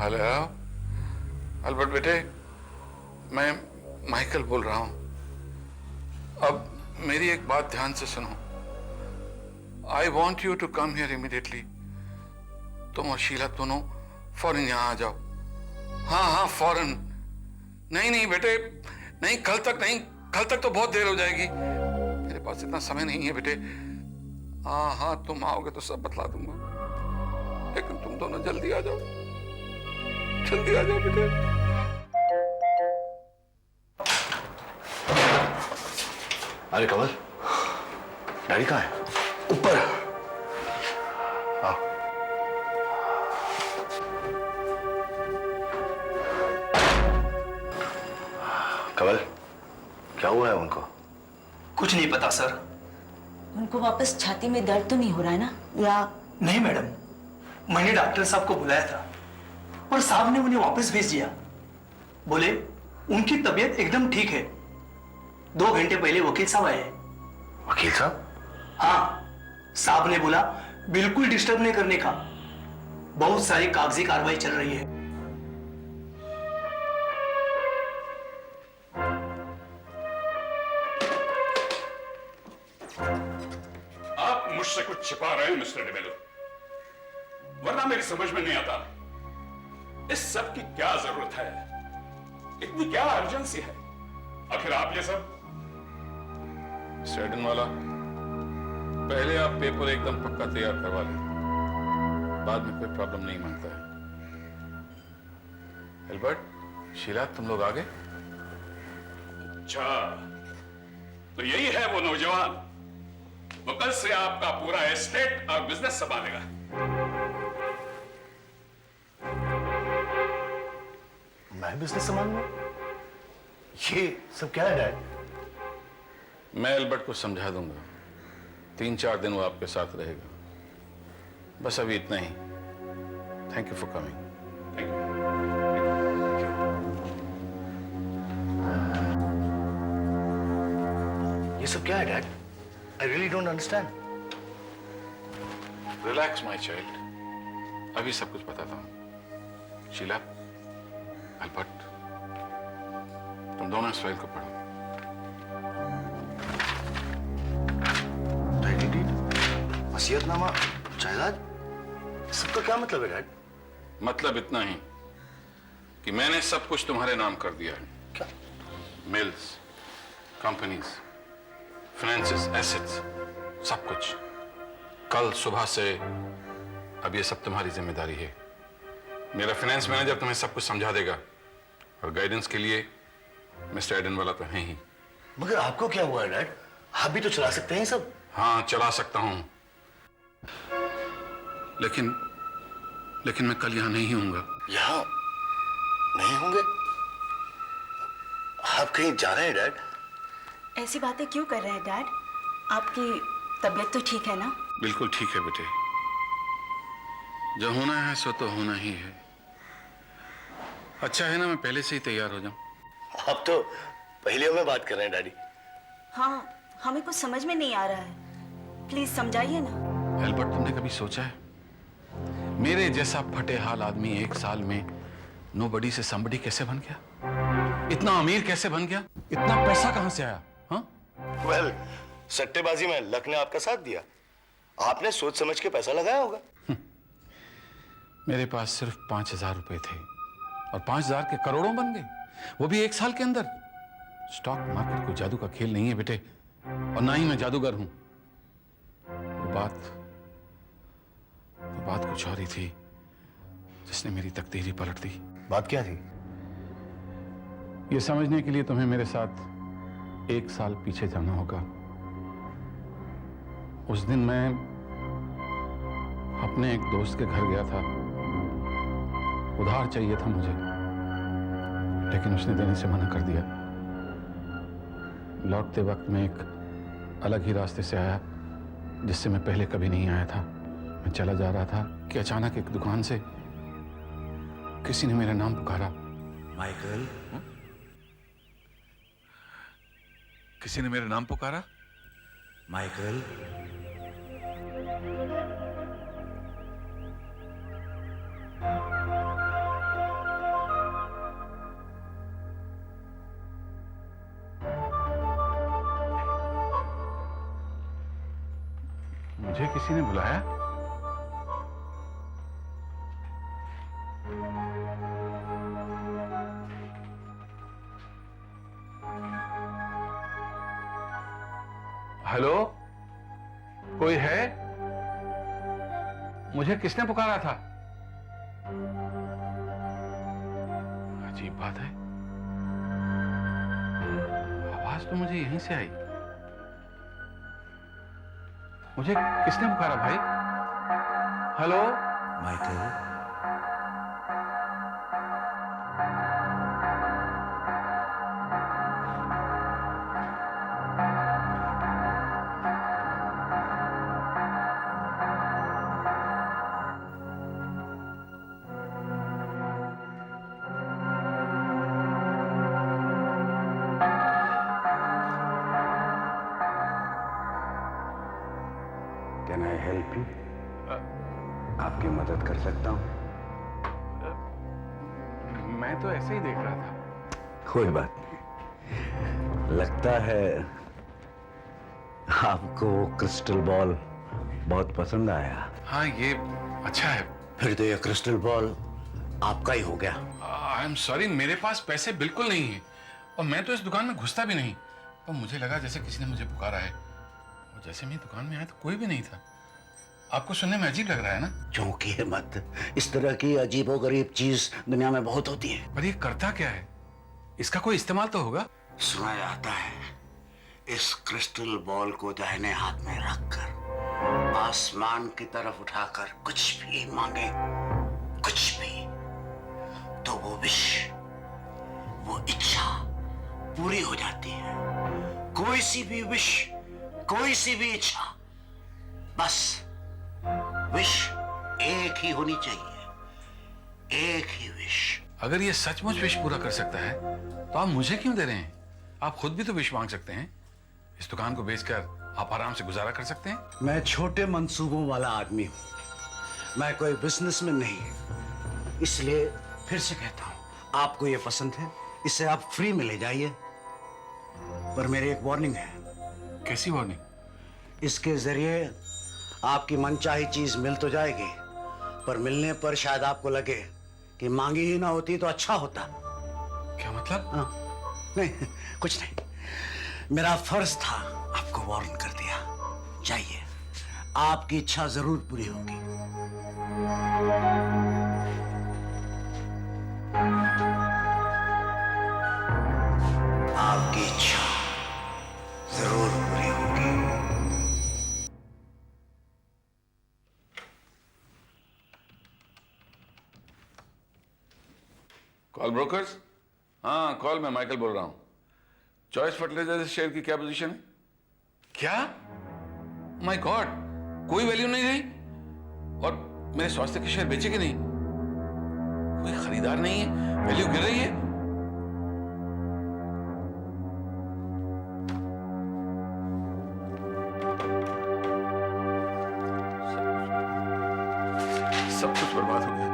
Hello Albert बेटे, मैं Michael बोल रहा हूं। अब मेरी एक बात ध्यान से सुनो। I want you to come here immediately. तुम और शीला दोनों फौरन यहां आ जाओ। हाँ हाँ फौरन। नहीं नहीं बेटे, नहीं कल तक नहीं, कल तक तो बहुत देर हो जाएगी। मेरे पास इतना समय नहीं है बेटे। हाँ हाँ तुम आओगे तो सब बतला दूंगा, लेकिन तुम दोनों जल्दी आ जाओ, जल्दी आ जाओ बेटे। अरे कमल, डैडी कहाँ है? ऊपर। हाँ। कमल, क्या हुआ है उनको? कुछ नहीं पता सर। उनको वापस छाती में दर्द तो नहीं हो रहा है ना? या नहीं मैडम, मैंने डॉक्टर साहब को बुलाया था और साहब ने उन्हें वापस भेज दिया। बोले उनकी तबीयत एकदम ठीक है। 2 घंटे पहले वकील साहब आए। वकील साहब? हाँ, साहब ने बोला बिल्कुल डिस्टर्ब नहीं करने का, बहुत सारी कागजी कार्रवाई चल रही है। आप मुझसे कुछ छिपा रहे हैं मिस्टर डिमेलो, वरना मेरी समझ में नहीं आता इस सब की क्या जरूरत है, इतनी क्या अर्जेंसी है आखिर आप ये सब। स्टेडन वाला, पहले आप पेपर एकदम पक्का तैयार करवा लें, बाद में कोई प्रॉब्लम नहीं मानता है। एल्बर्ट, शीला, तुम लोग आ गए? अच्छा, तो यही है वो नौजवान, वो कल से आपका पूरा एस्टेट और बिजनेस संभालेगा। मैं बिजनेस संभालूंगा? ये सब क्या है डैड? मैं एल्बर्ट को समझा दूंगा, 3-4 दिन वो आपके साथ रहेगा। बस अभी इतना ही। Thank you for coming. Thank you. ये सब क्या है dad? I really don't understand. Relax my child, अभी सब कुछ बताता हूं। शीला, अल्बर्ट, तुम दोनों इस फाइल को पढ़ो। टाइटल डीड, वसीयतनामा, जायदाद, सबका क्या मतलब है डैड? मतलब इतना ही कि मैंने सब कुछ तुम्हारे नाम कर दिया है। क्या? मिल्स, कंपनीज, फाइनेंसेस, एसेट्स, सब कुछ। कल सुबह से अब ये सब तुम्हारी जिम्मेदारी है। मेरा फाइनेंस मैनेजर तुम्हें सब कुछ समझा देगा, और गाइडेंस के लिए मिस्टर एडन वाला तो है ही। मगर आपको क्या हुआ है डैड? आप भी तो चला सकते हैं सब। हाँ, चला सकता हूं, लेकिन मैं कल यहां नहीं होऊंगा। यहां नहीं होंगे? आप कहीं जा रहे हैं डैड? ऐसी बातें क्यों कर रहे हैं डैड? आपकी तबीयत तो ठीक है ना? बिल्कुल ठीक है बेटे, जो होना है सो तो होना ही है। अच्छा है ना मैं पहले से ही तैयार हो जाऊं। आप तो पहले में बात कर रहे हैं डैडी। हाँ, हमें कुछ समझ में नहीं आ रहा है, प्लीज समझाइए ना। एल्बर्ट, तुमने कभी सोचा है मेरे जैसा फटे हाल आदमी 1 साल में नोबडी से समबडी कैसे बन गया? इतना अमीर कैसे बन गया? इतना पैसा कहां से आया? हाँ? वेल, सट्टेबाजी में लक ने आपका साथ दिया। आपने सोच समझ के पैसा लगाया होगा। मेरे पास सिर्फ 5,000 रुपए थे और 5,000 के करोड़ों बन गए, वो भी 1 साल के अंदर। स्टॉक मार्केट कोई जादू का खेल नहीं है बेटे, और ना ही मैं जादूगर हूं। वो बात कुछ और ही थी जिसने मेरी तकदीर ही पलट दी। बात क्या थी? ये समझने के लिए तुम्हें मेरे साथ 1 साल पीछे जाना होगा। उस दिन मैं अपने एक दोस्त के घर गया था, उधार चाहिए था मुझे, लेकिन उसने देने से मना कर दिया। लौटते वक्त मैं एक अलग ही रास्ते से आया जिससे मैं पहले कभी नहीं आया था। मैं चला जा रहा था कि अचानक एक दुकान से किसी ने मेरा नाम पुकारा। माइकल, किसी ने मेरा नाम पुकारा। माइकल, मुझे किसी ने बुलाया? हेलो, कोई है? मुझे किसने पुकारा था? अजीब बात है, आवाज तो मुझे यहीं से आई। मुझे किसने पुकारा भाई? Hello? Michael, can I help you? आपकी मदद कर सकता हूं? मैं तो ऐसे ही देख रहा था। कोई बात नहीं। लगता है आपको वो क्रिस्टल बॉल बहुत पसंद आया। हाँ, ये अच्छा है। फिर तो ये क्रिस्टल बॉल आपका ही हो गया। आई एम सॉरी, मेरे पास पैसे बिल्कुल नहीं है और मैं तो इस दुकान में घुसता भी नहीं। और मुझे लगा जैसे किसी ने मुझे पुकारा है और जैसे मैं दुकान में आया तो कोई भी नहीं था। आपको सुनने में अजीब लग रहा है ना? चौंकिए मत, इस तरह की अजीबोगरीब चीज दुनिया में बहुत होती है। पर ये करता क्या है? इसका कोई इस्तेमाल तो होगा? सुना जाता है इस क्रिस्टल बॉल को दाहिने हाथ में रखकर आसमान की तरफ उठाकर कुछ भी मांगे, कुछ भी, तो वो विश, वो इच्छा पूरी हो जाती है। कोई सी भी विश, कोई सी भी इच्छा, बस विश एक ही होनी चाहिए, एक ही विश। अगर ये सचमुच विश पूरा कर सकता है तो आप मुझे क्यों दे रहे हैं? आप खुद भी तो विश मांग सकते हैं। इस दुकान को बेचकर आप आराम से गुजारा कर सकते हैं। मैं छोटे मंसूबों वाला आदमी हूं, मैं कोई बिजनेसमैन नहीं। इसलिए फिर से कहता हूं, आपको ये पसंद है, इसे आप फ्री में ले जाइए। पर मेरी एक वार्निंग है। कैसी वार्निंग? इसके जरिए आपकी मनचाही चीज मिल तो जाएगी, पर मिलने पर शायद आपको लगे कि मांगी ही ना होती तो अच्छा होता। क्या मतलब? हाँ, नहीं, कुछ नहीं। मेरा फर्ज था आपको वार्न कर दिया। जाइए, आपकी इच्छा जरूर पूरी होगी। आपकी इच्छा जरूर पूरी होगी। Call brokers? हाँ, कॉल, मैं माइकल बोल रहा हूँ। चॉइस फर्टिलाइजर शेयर की क्या पोजीशन है? क्या? माय गॉड, कोई वैल्यू नहीं रही? और मेरे स्वास्थ्य के शेयर बेचे कि नहीं? कोई खरीदार नहीं है, वैल्यू गिर रही है। सब कुछ बर्बाद हो गया।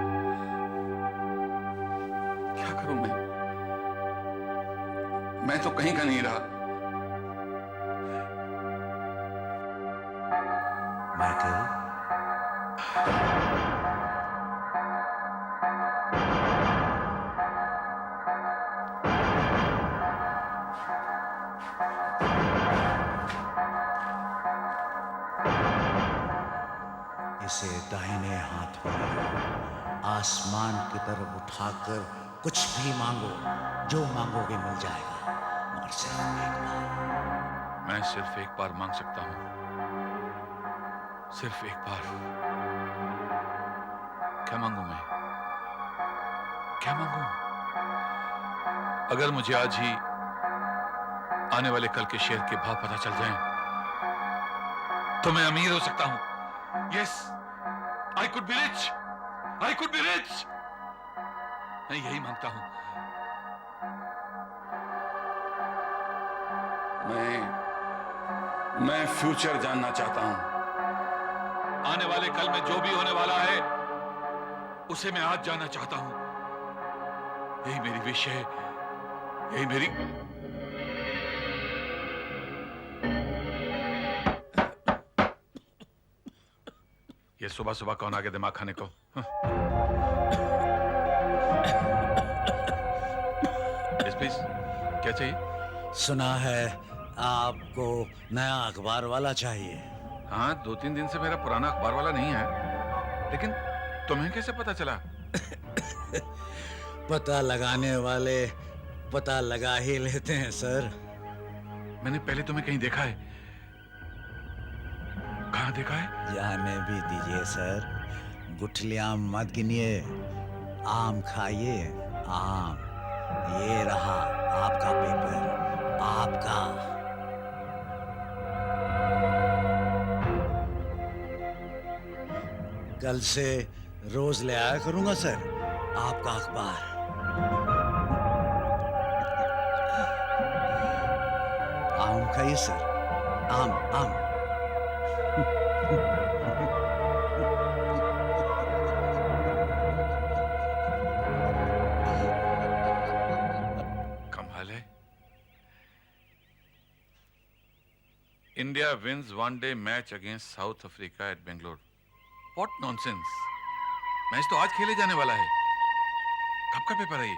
क्या करूं मैं तो कहीं का नहीं रहा। माइकल, इसे दाहिने हाथ में आसमान की तरफ उठाकर कुछ भी मांगो, जो मांगोगे मिल जाएगा, मगर सिर्फ एक बार। मैं सिर्फ एक बार मांग सकता हूं, सिर्फ एक बार। क्या मांगू मैं? क्या मांगू? अगर मुझे आज ही आने वाले कल के शेयर के भाव पता चल जाएं, तो मैं अमीर हो सकता हूं। Yes, I could be rich, I could be rich. मैं यही मांगता हूं। मैं फ्यूचर जानना चाहता हूं। आने वाले कल में जो भी होने वाला है, उसे मैं आज जानना चाहता हूं। यही मेरी विश है, यही मेरी। ये सुबह सुबह कौन आ गया दिमाग खाने को? Yes, please. क्या चाहिए? सुना है आपको नया अखबार वाला चाहिए। हाँ, 2-3 दिन से मेरा पुराना अखबार वाला नहीं है, लेकिन तुम्हें कैसे पता चला? पता लगाने वाले पता लगा ही लेते हैं सर। मैंने पहले तुम्हें कहीं देखा है। कहाँ देखा है? जाने भी दीजिए सर, गुठलियां मत गिनिए, आम खाइए, आम। ये रहा आपका पेपर, आपका। कल से रोज ले आया करूंगा सर आपका अखबार। आम खाइए सर, आम आम। कमाल है। India wins one day match against South Africa at Bangalore. What nonsense. Match तो आज खेले जाने वाला है। कब का पेपर है ये?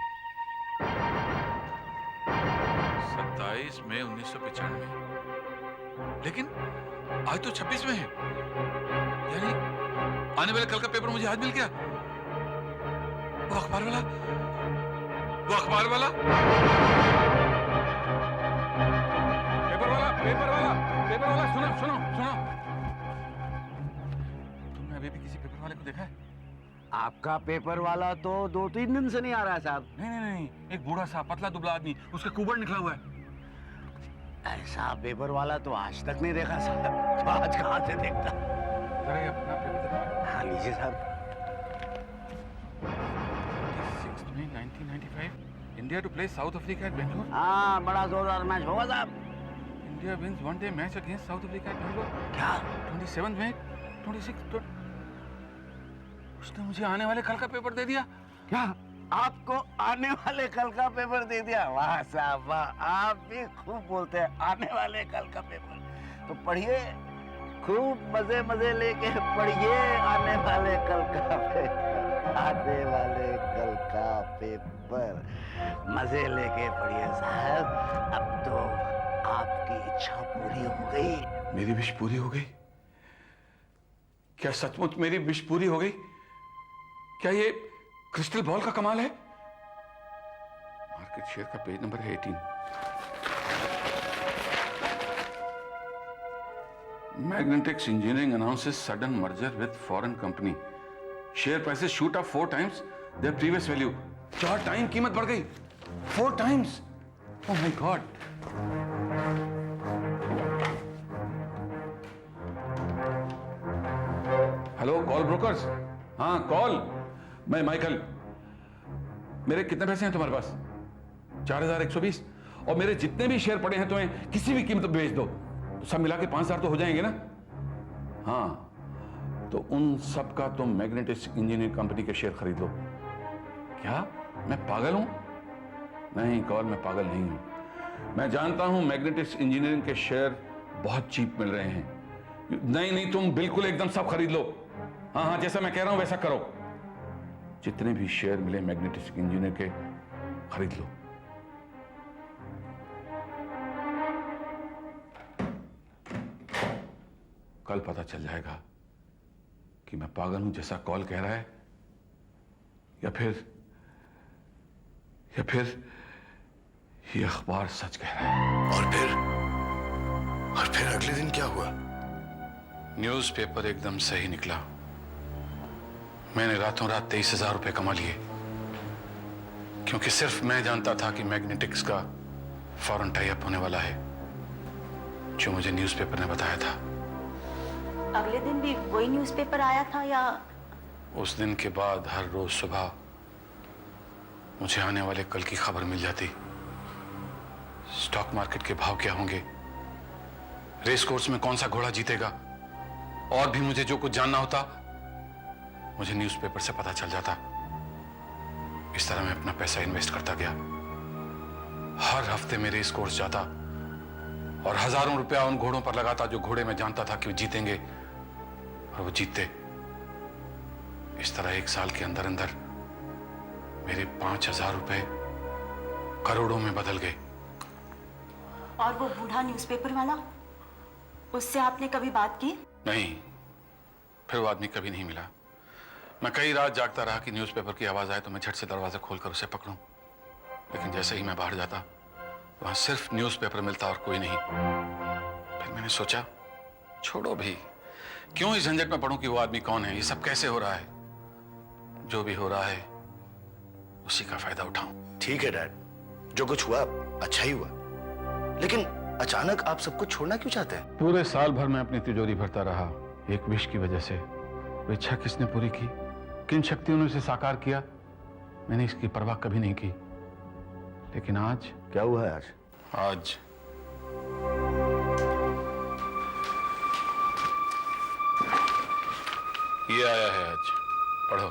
27 मई 1995। लेकिन आज तो 26 में है, यानी आने वाले कल का पेपर मुझे आज मिल गया। वो अखबार वाला, वो अखबार वाला, पेपर वाला, पेपर वाला, पेपर वाला, सुनो सुनो सुनो। तुमने अभी भी किसी पेपर वाले को देखा है? आपका पेपर वाला तो 2-3 दिन से नहीं आ रहा है साहब। नहीं नहीं नहीं, एक बूढ़ा सा पतला दुबला आदमी, उसके कुबड़ निकला हुआ है। ऐसा पेपर वाला तो आज तक नहीं देखा साहब। तो आज कहाँ से देखता? जरा ये अपना पेपर देखो। हाँ लीजिए साहब। 26 मई 1995, India to play South Africa at Bangalore. हाँ बड़ा जोरदार मैच होगा साहब। India wins one day match against South Africa at Bangalore. क्या? 27 मई 26। उसने मुझे आने वाले कल का पेपर दे दिया। क्या आपको आने वाले कल का पेपर दे दिया? वाह साहब वाह, आप भी खूब बोलते हैं। आने वाले कल का पेपर तो पढ़िए, खूब मजे मजे लेके पढ़िए। आने वाले कल का पेपर, आने वाले कल का पेपर मजे लेके पढ़िए साहब। अब तो आपकी इच्छा पूरी हो गई। मेरी विश पूरी हो गई? क्या सचमुच मेरी विश पूरी हो गई? क्या ये क्रिस्टल बॉल का कमाल है? मार्केट शेयर का पेज नंबर है 18। Magnetics engineering announces sudden merger with foreign company. Share prices shoot up 4 times there previous value. 4 time कीमत बढ़ गई। 4 times। Oh my God. Hello call brokers. हाँ कॉल, मैं माइकल। मेरे कितने पैसे हैं तुम्हारे पास? 4120। और मेरे जितने भी शेयर पड़े हैं तुम्हें किसी भी कीमत पर बेच दो, तो सब मिला के 5000 तो हो जाएंगे ना? हाँ, तो उन सब का तुम मैग्नेटिक्स इंजीनियरिंग कंपनी के शेयर खरीद लो। क्या मैं पागल हूं? नहीं कॉल, मैं पागल नहीं हूं। मैं जानता हूं मैग्नेटिक्स इंजीनियरिंग के शेयर बहुत चीप मिल रहे हैं। नहीं नहीं, तुम बिल्कुल एकदम सब खरीद लो। हाँ हाँ, जैसा मैं कह रहा हूं वैसा करो। जितने भी शेयर मिले मैग्नेटिक्स इंजीनियर के खरीद लो। कल पता चल जाएगा कि मैं पागल हूं जैसा कॉल कह रहा है, या फिर ये अखबार सच कह रहा है। और फिर अगले दिन क्या हुआ? न्यूज़पेपर एकदम सही निकला। मैंने रातों रात 23,000 रुपए कमा लिए, क्योंकि सिर्फ मैं जानता था कि मैग्नेटिक्स का फॉरेन टाई अप होने वाला है, जो मुझे न्यूज़पेपर ने बताया था। अगले दिन भी वही न्यूज़पेपर आया था या? उस दिन के बाद हर रोज सुबह मुझे आने वाले कल की खबर मिल जाती। स्टॉक मार्केट के भाव क्या होंगे, रेस कोर्स में कौन सा घोड़ा जीतेगा, और भी मुझे जो कुछ जानना होता मुझे न्यूज़पेपर से पता चल जाता। इस तरह मैं अपना पैसा इन्वेस्ट करता गया। हर हफ्ते में रेस कोर्स जाता और हजारों रुपया उन घोड़ों पर लगाता जो घोड़े मैं जानता था कि वो जीतेंगे, और वो जीतते। इस तरह एक साल के अंदर अंदर मेरे 5,000 रुपए करोड़ों में बदल गए। और वो बूढ़ा न्यूज़पेपर वाला, उससे आपने कभी बात की? नहीं, फिर वो आदमी कभी नहीं मिला। मैं कई रात जागता रहा कि न्यूज़पेपर की आवाज आए तो मैं झट से दरवाजा खोलकर उसे पकड़ूं, लेकिन जैसे ही मैं बाहर जाता वहां सिर्फ न्यूज़पेपर मिलता और कोई नहीं। फिर मैंने सोचा छोड़ो भी, क्यों इस झंझट में पड़ूं कि वो आदमी कौन है, ये सब कैसे हो रहा है। जो भी हो रहा है उसी का फायदा उठाऊं। ठीक है डैड, जो कुछ हुआ अच्छा ही हुआ, लेकिन अचानक आप सब कुछ छोड़ना क्यों चाहते हैं? पूरे साल भर मैं अपनी तिजोरी भरता रहा एक विश की वजह से। वो इच्छा किसने पूरी की, किन शक्तियों ने उसे साकार किया, मैंने इसकी परवाह कभी नहीं की। लेकिन आज क्या हुआ है आज? आज ये आया है, आज पढ़ो।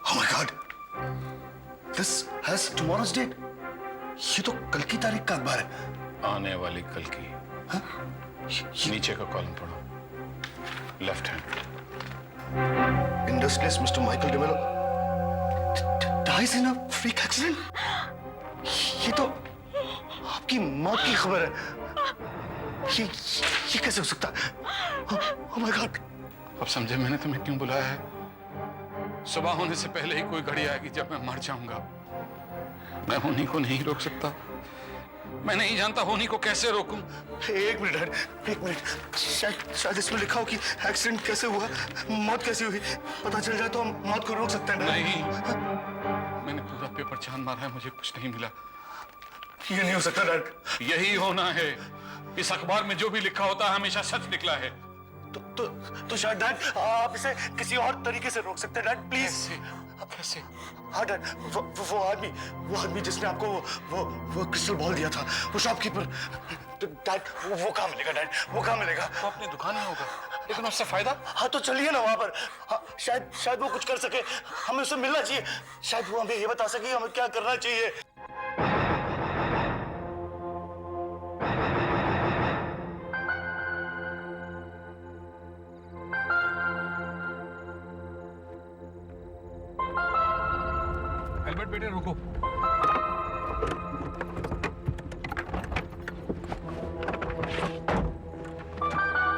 Oh my God! This has tomorrow's date. ये तो कल की तारीख का अखबार है। आने वाली कल की। हाँ? नीचे का कॉलम पढ़ो, left hand. Industrialist Mr. Michael DeMello dies in a freak accident. ये तो आपकी मौत की खबर है। ये कैसे हो सकता है? Oh my God! अब समझे मैंने तुम्हें क्यों बुलाया है। सुबह होने से पहले ही कोई घड़ी आएगी जब मैं मर जाऊंगा। मैं होनी को नहीं रोक सकता, मैं नहीं जानता होनी को कैसे रोकूं। एक मिनट डैड, एक मिनट। शायद इसमें लिखा हो कि एक्सीडेंट कैसे हुआ, मौत कैसे हुई। पता चल जाए तो हम मौत को रोक सकते हैं। नहीं, मैंने पूरा पेपर छान मारा है, मुझे कुछ नहीं मिला। ये नहीं हो सकता डैड। यही होना है। इस अखबार में जो भी लिखा होता है हमेशा सच निकला है। तो शायद डैड आप इसे किसी और तरीके से रोक सकते हैं डैड, प्लीज। कैसे? हाँ डैड, वो आदमी जिसने आपको वो क्रिस्टल बॉल दिया था, वो शॉपकीपर। डैड वो कहाँ मिलेगा डैड, वो कहाँ मिलेगा? वो अपनी दुकान में होगा, लेकिन उससे फायदा? हाँ तो चलिए ना वहां पर। हाँ, शायद वो कुछ कर सके, हमें उससे मिलना चाहिए। शायद वो हमें ये बता सके हमें क्या करना चाहिए। एल्बर्ट बेटे रुको।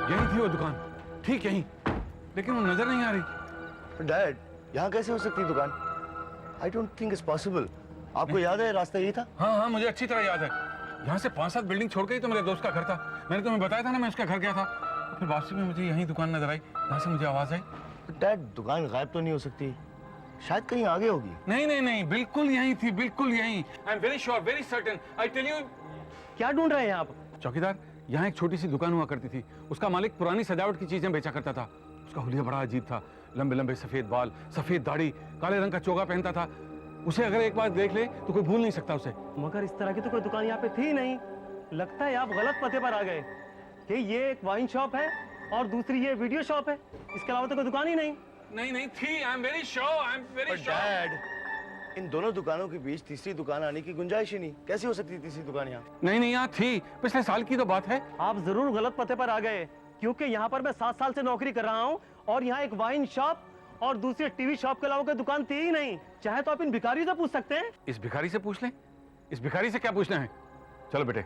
यही थी वो दुकान, ठीक यही, लेकिन वो नजर नहीं आ रही। डैड यहाँ कैसे हो सकती है दुकान? I don't think it's possible. आपको याद है रास्ता यही था? हाँ, मुझे अच्छी तरह याद है। यहाँ से 5-7 बिल्डिंग छोड़ के ही तो मेरे दोस्त का घर था। मैंने तुम्हें बताया था ना, मैं उसका घर गया था। फिर वापसी में मुझे यही दुकान नजर आई, जहाँ से मुझे आवाज आई। डैड दुकान गायब तो नहीं हो सकती, शायद कहीं आगे होगी। नहीं, बिल्कुल यही थी, बिल्कुल यही। I am very sure, very certain, I tell you. क्या ढूंढ रहे हैं आप? चौकीदार, यहाँ एक छोटी सी दुकान हुआ करती थी। उसका मालिक पुरानी सजावट की चीजें बेचा करता था। उसका हुलिया बड़ा अजीब था, लंबे लंबे सफेद बाल, सफेद दाढ़ी, काले रंग का चोगा पहनता था। उसे अगर एक बार देख ले तो कोई भूल नहीं सकता उसे। मगर इस तरह की तो कोई दुकान यहाँ पे थी नहीं। लगता है आप गलत पते पर आ गए कि ये एक वाइन शॉप है और दूसरी ये वीडियो शॉप है। इसके अलावा तो कोई दुकान ही नहीं। नहीं थी, I am very sure, I am very sure. Dad इन दोनों दुकानों के बीच तीसरी दुकान आने की गुंजाइश ही नहीं। कैसे हो सकती तीसरी दुकान यहाँ? नहीं, यहाँ थी, पिछले साल की तो बात है। आप जरूर गलत पते पर आ गए, क्योंकि यहाँ पर मैं 7 साल से नौकरी कर रहा हूँ और यहाँ एक वाइन शॉप और दूसरी टीवी शॉप के अलावा कोई दुकान थी ही नहीं। चाहे तो आप इन भिखारियों से पूछ सकते हैं। इस भिखारी से पूछ लें? इस भिखारी से क्या पूछना है? चलो बेटे।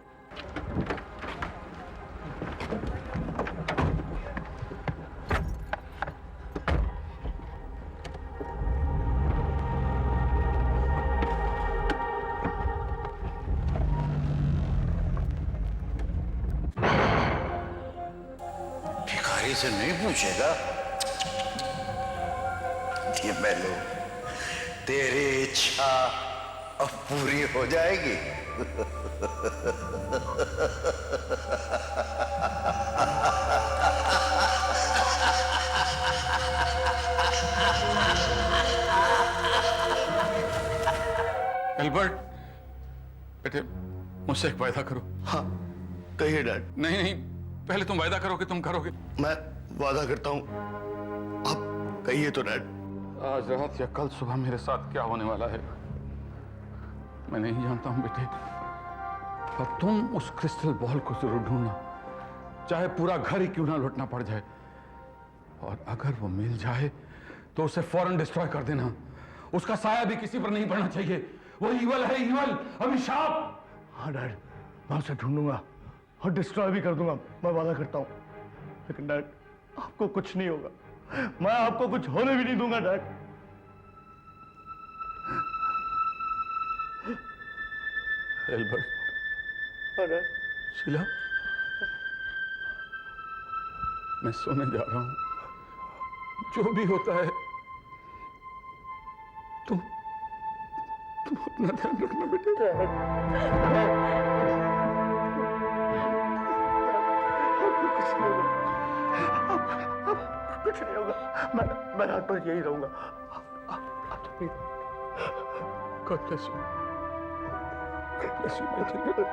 भिखारी से नहीं पूछेगा? ये मेलो, तेरी इच्छा अब पूरी हो जाएगी। एल्बर्ट बेटे, मुझसे एक वायदा करो। हाँ कहिए डैड। नहीं, पहले तुम वायदा करो कि तुम करोगे। मैं वादा करता हूँ, आप कहिए तो डैड। आज रात या कल सुबह मेरे साथ क्या होने वाला है मैं नहीं जानता हूं बेटे, पर तुम उस क्रिस्टल बॉल को जरूर ढूंढना, चाहे पूरा घर ही क्यों ना लौटना पड़ जाए। और अगर वो मिल जाए तो उसे फौरन डिस्ट्रॉय कर देना। उसका साया भी किसी पर नहीं पड़ना चाहिए। वो ईवल है, ईवल, अभिशाप। हाँ डैड, मैं उसे ढूंढूंगा और डिस्ट्रॉय भी कर दूंगा, मैं वादा करता हूँ। लेकिन डैड, आपको कुछ नहीं होगा, मैं आपको कुछ होने भी नहीं दूंगा डैड। एल्बर्ट। हाँ डैड। शीला, मैं सोने जा रहा हूं। जो भी होता है तुम अपना ध्यान रखना बेटे। कुछ नहीं होगा, मैं रात भर यही रहूंगा। God bless you. God bless you, my children.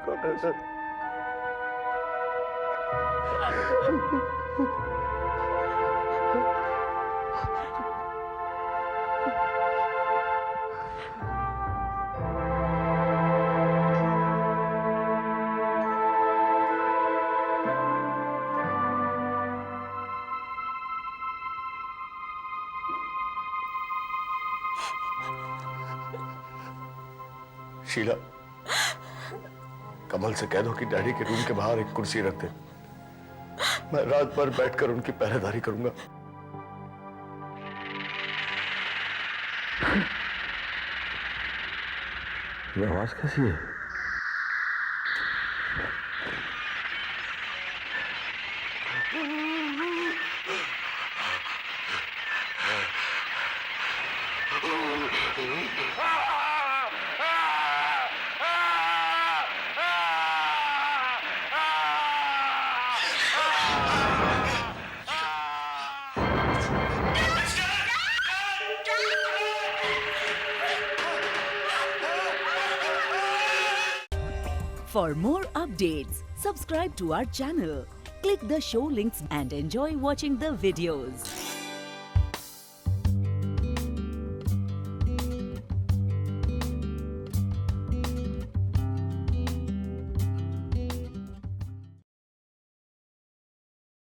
God bless you. Sheila, कमल से कह दो कि डैडी के रूम के बाहर एक कुर्सी रख दे, मैं रात भर बैठकर उनकी पहरेदारी करूंगा। ये आवाज कैसी है? For more updates, subscribe to our channel, click the show links and enjoy watching the videos.